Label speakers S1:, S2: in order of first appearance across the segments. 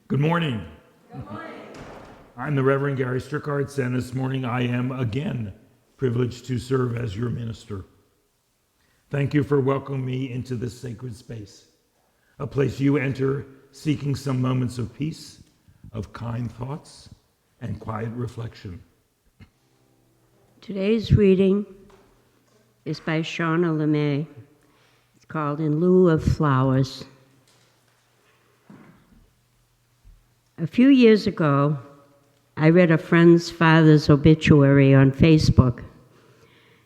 S1: Good morning.
S2: Good morning.
S1: I'm the Reverend Gary Strickarts, and this morning I am again privileged to serve as your minister. Thank you for welcoming me into this sacred space, a place you enter seeking some moments of peace, of kind thoughts, and quiet reflection.
S2: Today's reading is by Shauna LeMay. It's called In Lieu of Flowers. A few years ago, I read a friend's father's obituary on Facebook.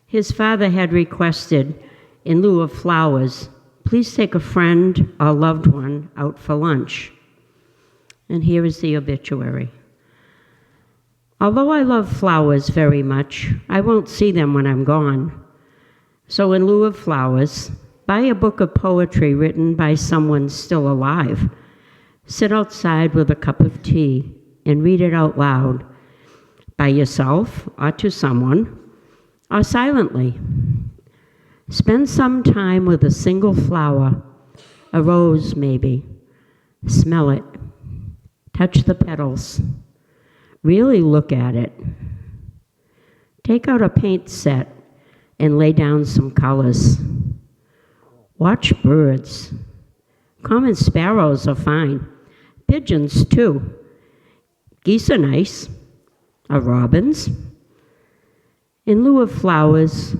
S2: His father had requested, in lieu of flowers, please take a friend or loved one out for lunch. And here is the obituary. Although I love flowers very much, I won't see them when I'm gone. So in lieu of flowers, buy a book of poetry written by someone still alive. Sit outside with a cup of tea and read it out loud, by yourself or to someone, or silently. Spend some time with a single flower, a rose maybe. Smell it. Touch the petals. Really look at it. Take out a paint set and lay down some colors. Watch birds. Common sparrows are fine. Pigeons, too. Geese are nice. Robins. In lieu of flowers,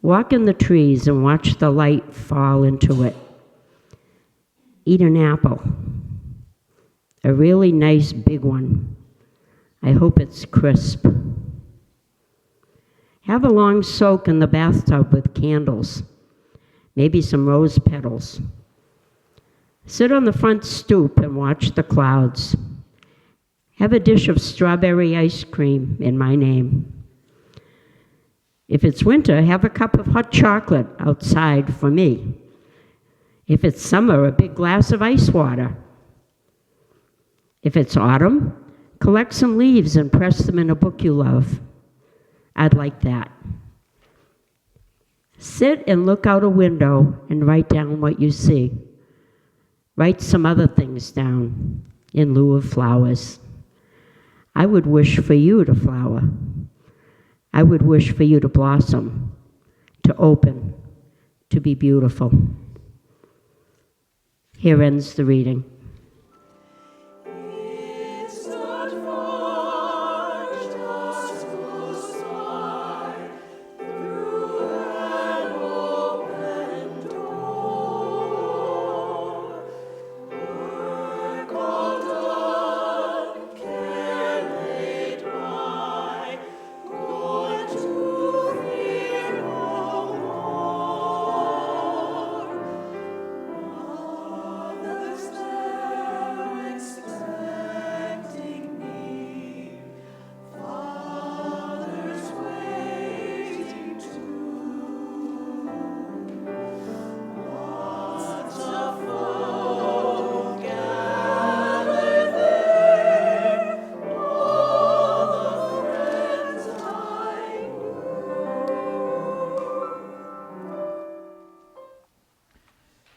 S2: walk in the trees and watch the light fall into it. Eat an apple. A really nice big one. I hope it's crisp. Have a long soak in the bathtub with candles, maybe some rose petals. Sit on the front stoop and watch the clouds. Have a dish of strawberry ice cream in my name. If it's winter, have a cup of hot chocolate outside for me. If it's summer, a big glass of ice water. If it's autumn, collect some leaves and press them in a book you love. I'd like that. Sit and look out a window and write down what you see. Write some other things down in lieu of flowers. I would wish for you to flower. I would wish for you to blossom, to open, to be beautiful. Here ends the reading.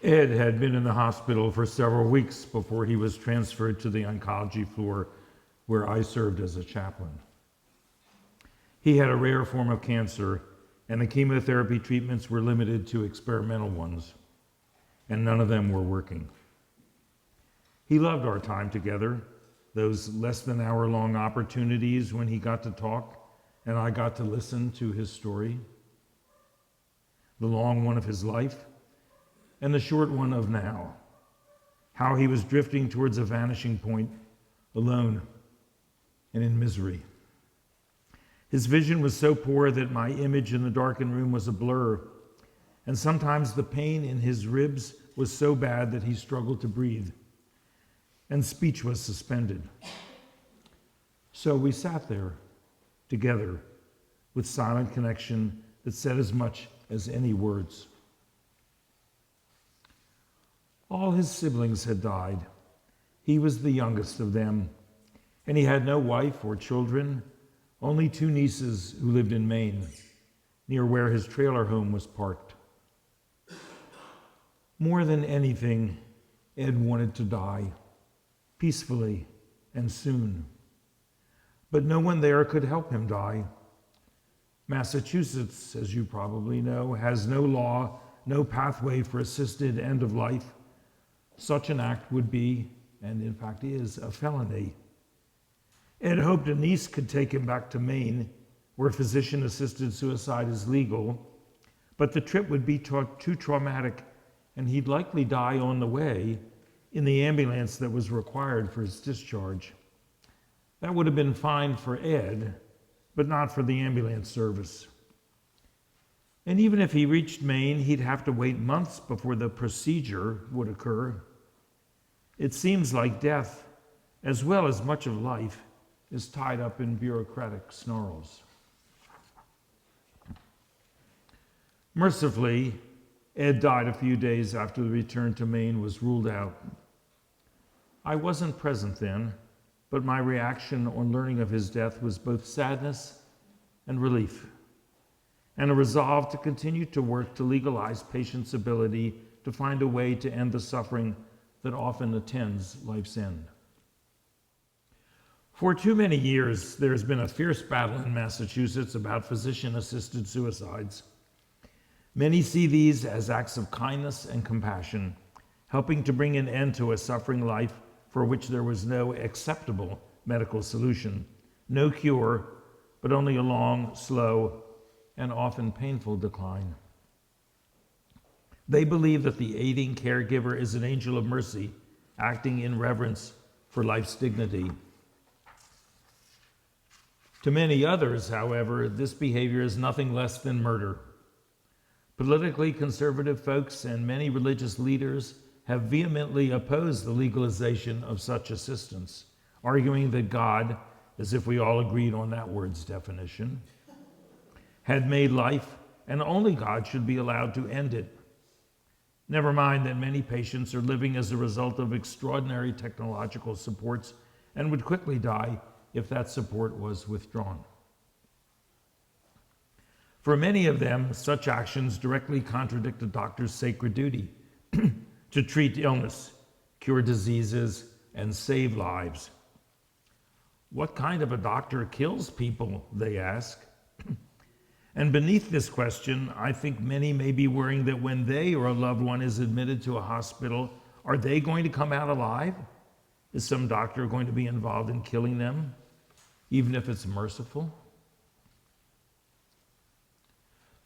S1: Ed had been in the hospital for several weeks before he was transferred to the oncology floor where I served as a chaplain. He had a rare form of cancer, and the chemotherapy treatments were limited to experimental ones, and none of them were working. He loved our time together, those less than hour-long opportunities when he got to talk and I got to listen to his story, the long one of his life, and the short one of now, how he was drifting towards a vanishing point, alone and in misery. His vision was so poor that my image in the darkened room was a blur, and sometimes the pain in his ribs was so bad that he struggled to breathe, and speech was suspended. So we sat there together with silent connection that said as much as any words. All his siblings had died. He was the youngest of them, and he had no wife or children, only 2 nieces who lived in Maine, near where his trailer home was parked. More than anything, Ed wanted to die peacefully and soon. But no one there could help him die. Massachusetts, as you probably know, has no law, no pathway for assisted end of life. Such an act would be, and in fact is, a felony. Ed hoped a niece could take him back to Maine, where physician-assisted suicide is legal, but the trip would be too traumatic, and he'd likely die on the way in the ambulance that was required for his discharge. That would have been fine for Ed, but not for the ambulance service. And even if he reached Maine, he'd have to wait months before the procedure would occur. It seems like death, as well as much of life, is tied up in bureaucratic snarls. Mercifully, Ed died a few days after the return to Maine was ruled out. I wasn't present then, but my reaction on learning of his death was both sadness and relief, and a resolve to continue to work to legalize patients' ability to find a way to end the suffering that often attends life's end. For too many years, there's been a fierce battle in Massachusetts about physician-assisted suicides. Many see these as acts of kindness and compassion, helping to bring an end to a suffering life for which there was no acceptable medical solution, no cure, but only a long, slow, and often painful decline. They believe that the aiding caregiver is an angel of mercy, acting in reverence for life's dignity. To many others, however, this behavior is nothing less than murder. Politically conservative folks and many religious leaders have vehemently opposed the legalization of such assistance, arguing that God, as if we all agreed on that word's definition, had made life and only God should be allowed to end it. Never mind that many patients are living as a result of extraordinary technological supports and would quickly die if that support was withdrawn. For many of them, such actions directly contradict a doctor's sacred duty to treat illness, cure diseases, and save lives. What kind of a doctor kills people, they ask? And beneath this question, I think many may be worrying that when they or a loved one is admitted to a hospital, are they going to come out alive? Is some doctor going to be involved in killing them, even if it's merciful?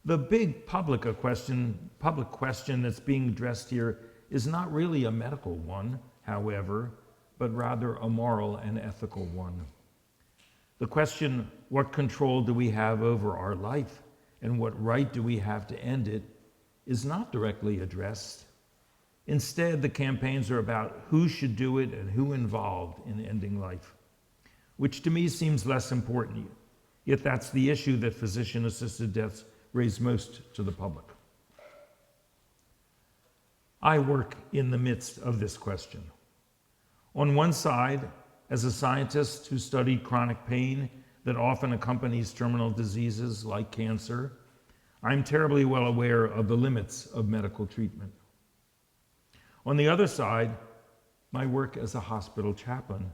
S1: The big public question that's being addressed here is not really a medical one, however, but rather a moral and ethical one. The question, what control do we have over our life and what right do we have to end it, is not directly addressed. Instead, the campaigns are about who should do it and who involved in ending life, which to me seems less important, yet that's the issue that physician-assisted deaths raise most to the public. I work in the midst of this question. On one side, as a scientist who studied chronic pain that often accompanies terminal diseases like cancer, I'm terribly well aware of the limits of medical treatment. On the other side, my work as a hospital chaplain,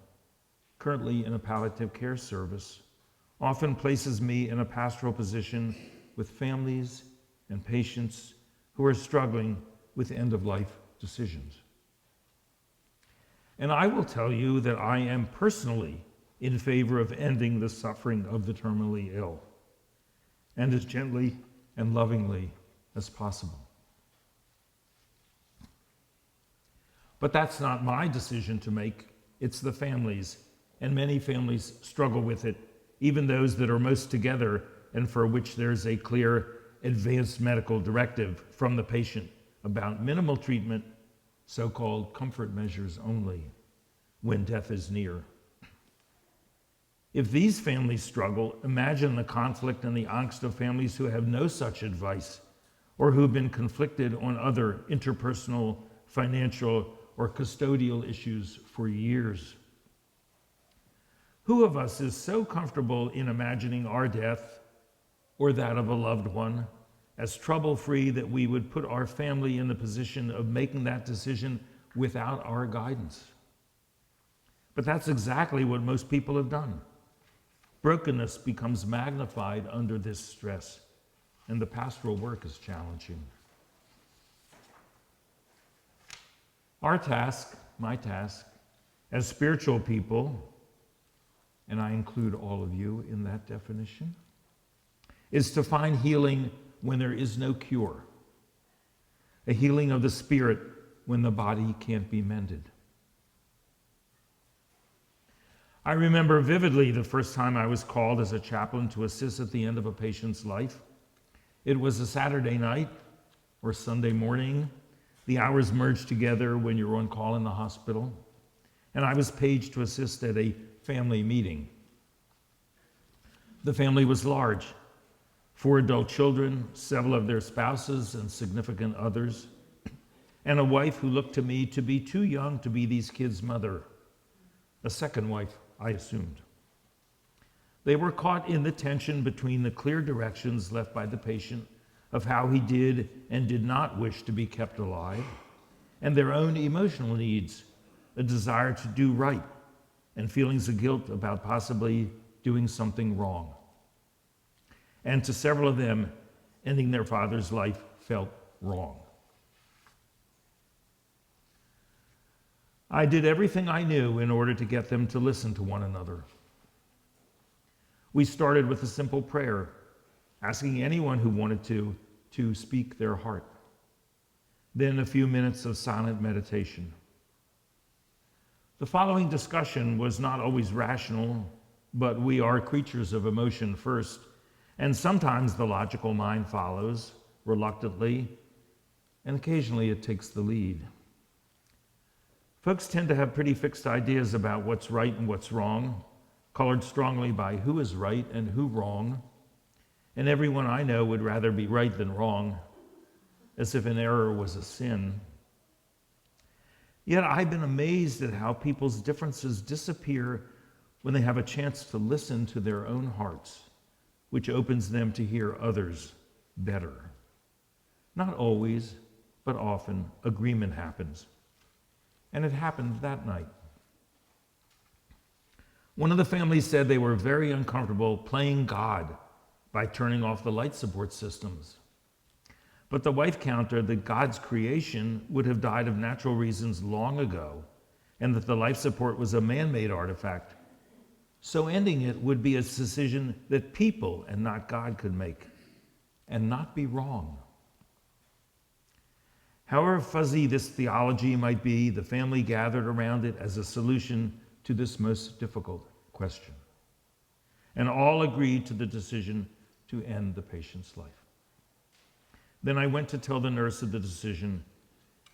S1: currently in a palliative care service, often places me in a pastoral position with families and patients who are struggling with end-of-life decisions. And I will tell you that I am personally in favor of ending the suffering of the terminally ill, and as gently and lovingly as possible. But that's not my decision to make, it's the families, and many families struggle with it, even those that are most together and for which there's a clear advanced medical directive from the patient about minimal treatment, so-called comfort measures only, when death is near. If these families struggle, imagine the conflict and the angst of families who have no such advice or who've been conflicted on other interpersonal, financial, or custodial issues for years. Who of us is so comfortable in imagining our death or that of a loved one as trouble-free that we would put our family in the position of making that decision without our guidance? But that's exactly what most people have done. Brokenness becomes magnified under this stress, and the pastoral work is challenging. Our task, my task, as spiritual people, and I include all of you in that definition, is to find healing when there is no cure, a healing of the spirit when the body can't be mended. I remember vividly the first time I was called as a chaplain to assist at the end of a patient's life. It was a Saturday night or Sunday morning. The hours merged together when you're on call in the hospital, and I was paged to assist at a family meeting. The family was large, 4 adult children, several of their spouses and significant others, and a wife who looked to me to be too young to be these kids' mother, a second wife, I assumed. They were caught in the tension between the clear directions left by the patient of how he did and did not wish to be kept alive, and their own emotional needs, a desire to do right, and feelings of guilt about possibly doing something wrong. And to several of them, ending their father's life felt wrong. I did everything I knew in order to get them to listen to one another. We started with a simple prayer, asking anyone who wanted to speak their heart. Then a few minutes of silent meditation. The following discussion was not always rational, but we are creatures of emotion first, and sometimes the logical mind follows, reluctantly, and occasionally it takes the lead. Folks tend to have pretty fixed ideas about what's right and what's wrong, colored strongly by who is right and who wrong, and everyone I know would rather be right than wrong, as if an error was a sin. Yet I've been amazed at how people's differences disappear when they have a chance to listen to their own hearts, which opens them to hear others better. Not always, but often, agreement happens. And it happened that night. One of the families said they were very uncomfortable playing God by turning off the light support systems. But the wife countered that God's creation would have died of natural reasons long ago, and that the life support was a man-made artifact. So ending it would be a decision that people and not God could make, and not be wrong. However fuzzy this theology might be, the family gathered around it as a solution to this most difficult question. And all agreed to the decision to end the patient's life. Then I went to tell the nurse of the decision,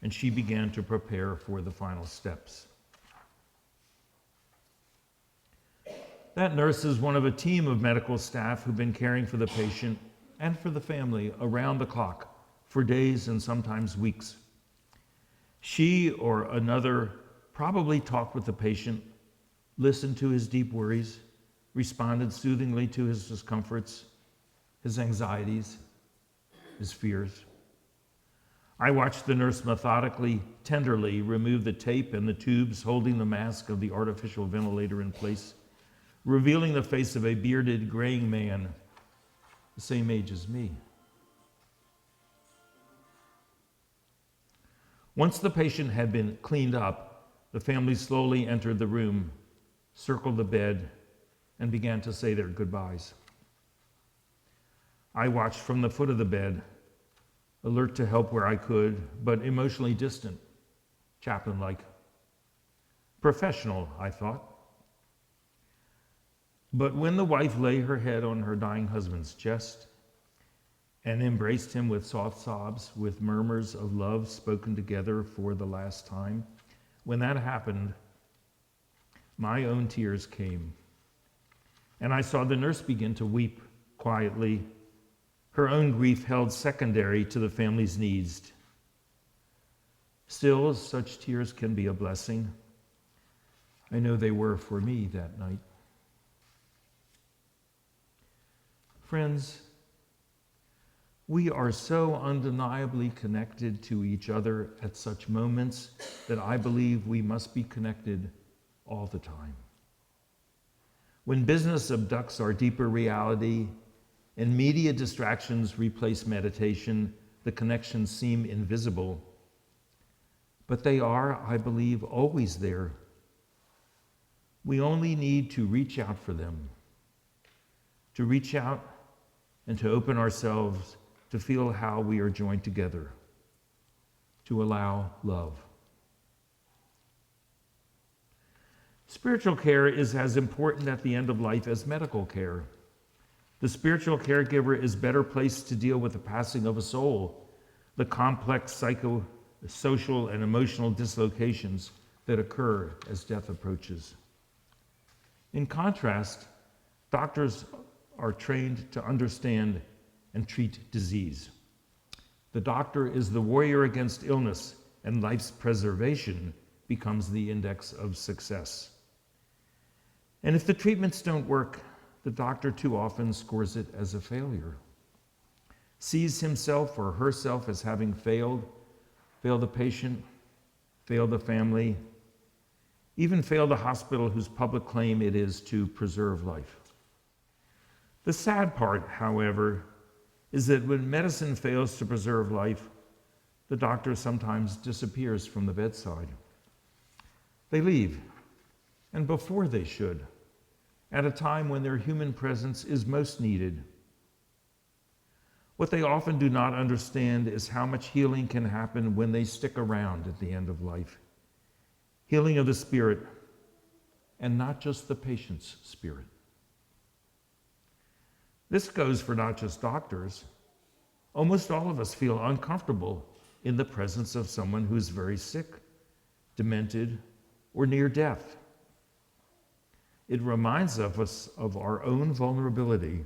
S1: and she began to prepare for the final steps. That nurse is one of a team of medical staff who've been caring for the patient and for the family around the clock for days and sometimes weeks. She or another probably talked with the patient, listened to his deep worries, responded soothingly to his discomforts, his anxieties, his fears. I watched the nurse methodically, tenderly remove the tape and the tubes holding the mask of the artificial ventilator in place, revealing the face of a bearded, graying man, the same age as me. Once the patient had been cleaned up, the family slowly entered the room, circled the bed, and began to say their goodbyes. I watched from the foot of the bed, alert to help where I could, but emotionally distant, chaplain-like. Professional, I thought. But when the wife lay her head on her dying husband's chest and embraced him with soft sobs, with murmurs of love spoken together for the last time, when that happened, my own tears came. And I saw the nurse begin to weep quietly, her own grief held secondary to the family's needs. Still, such tears can be a blessing. I know they were for me that night. Friends, we are so undeniably connected to each other at such moments that I believe we must be connected all the time. When business abducts our deeper reality and media distractions replace meditation, the connections seem invisible. But they are, I believe, always there. We only need to reach out for them, to reach out and to open ourselves to feel how we are joined together, to allow love. Spiritual care is as important at the end of life as medical care. The spiritual caregiver is better placed to deal with the passing of a soul, the complex psychosocial and emotional dislocations that occur as death approaches. In contrast, doctors are trained to understand and treat disease. The doctor is the warrior against illness, and life's preservation becomes the index of success. And if the treatments don't work, the doctor too often scores it as a failure, sees himself or herself as having failed the patient, failed the family, even failed the hospital whose public claim it is to preserve life. The sad part, however, is that when medicine fails to preserve life, the doctor sometimes disappears from the bedside. They leave, and before they should, at a time when their human presence is most needed. What they often do not understand is how much healing can happen when they stick around at the end of life. Healing of the spirit, and not just the patient's spirit. This goes for not just doctors. Almost all of us feel uncomfortable in the presence of someone who's very sick, demented, or near death. It reminds us of our own vulnerability,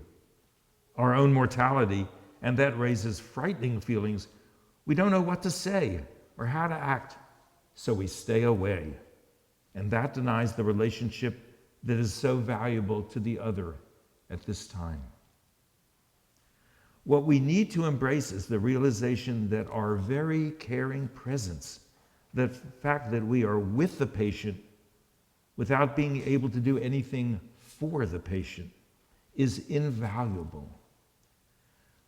S1: our own mortality, and that raises frightening feelings. We don't know what to say or how to act, so we stay away. And that denies the relationship that is so valuable to the other at this time. What we need to embrace is the realization that our very caring presence, the fact that we are with the patient without being able to do anything for the patient, is invaluable.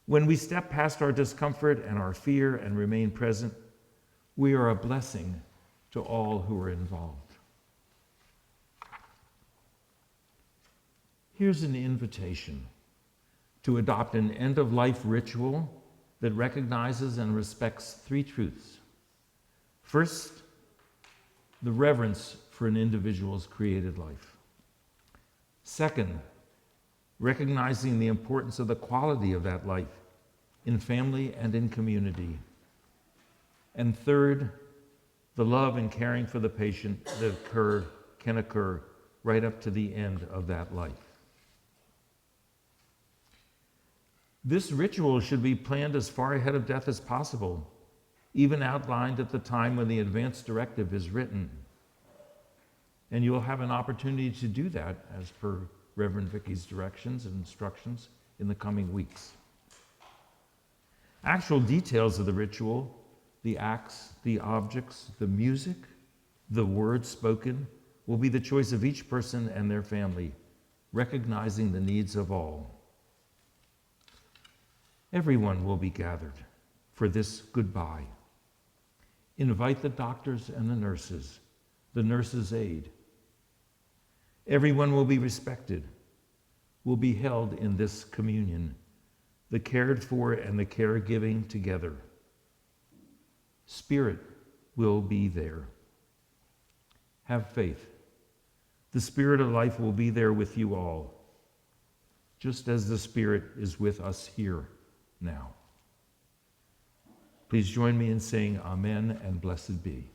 S1: When we step past our discomfort and our fear and remain present, we are a blessing to all who are involved. Here's an invitation to adopt an end-of-life ritual that recognizes and respects three truths. First, the reverence for an individual's created life. Second, recognizing the importance of the quality of that life in family and in community. And third, the love and caring for the patient that can occur right up to the end of that life. This ritual should be planned as far ahead of death as possible, even outlined at the time when the advance directive is written. And you will have an opportunity to do that as per Reverend Vicky's directions and instructions in the coming weeks. Actual details of the ritual, the acts, the objects, the music, the words spoken, will be the choice of each person and their family, recognizing the needs of all. Everyone will be gathered for this goodbye. Invite the doctors and the nurse's aide. Everyone will be respected, will be held in this communion, the cared for and the caregiving together. Spirit will be there. Have faith. The Spirit of life will be there with you all, just as the Spirit is with us here now. Please join me in saying Amen and blessed be.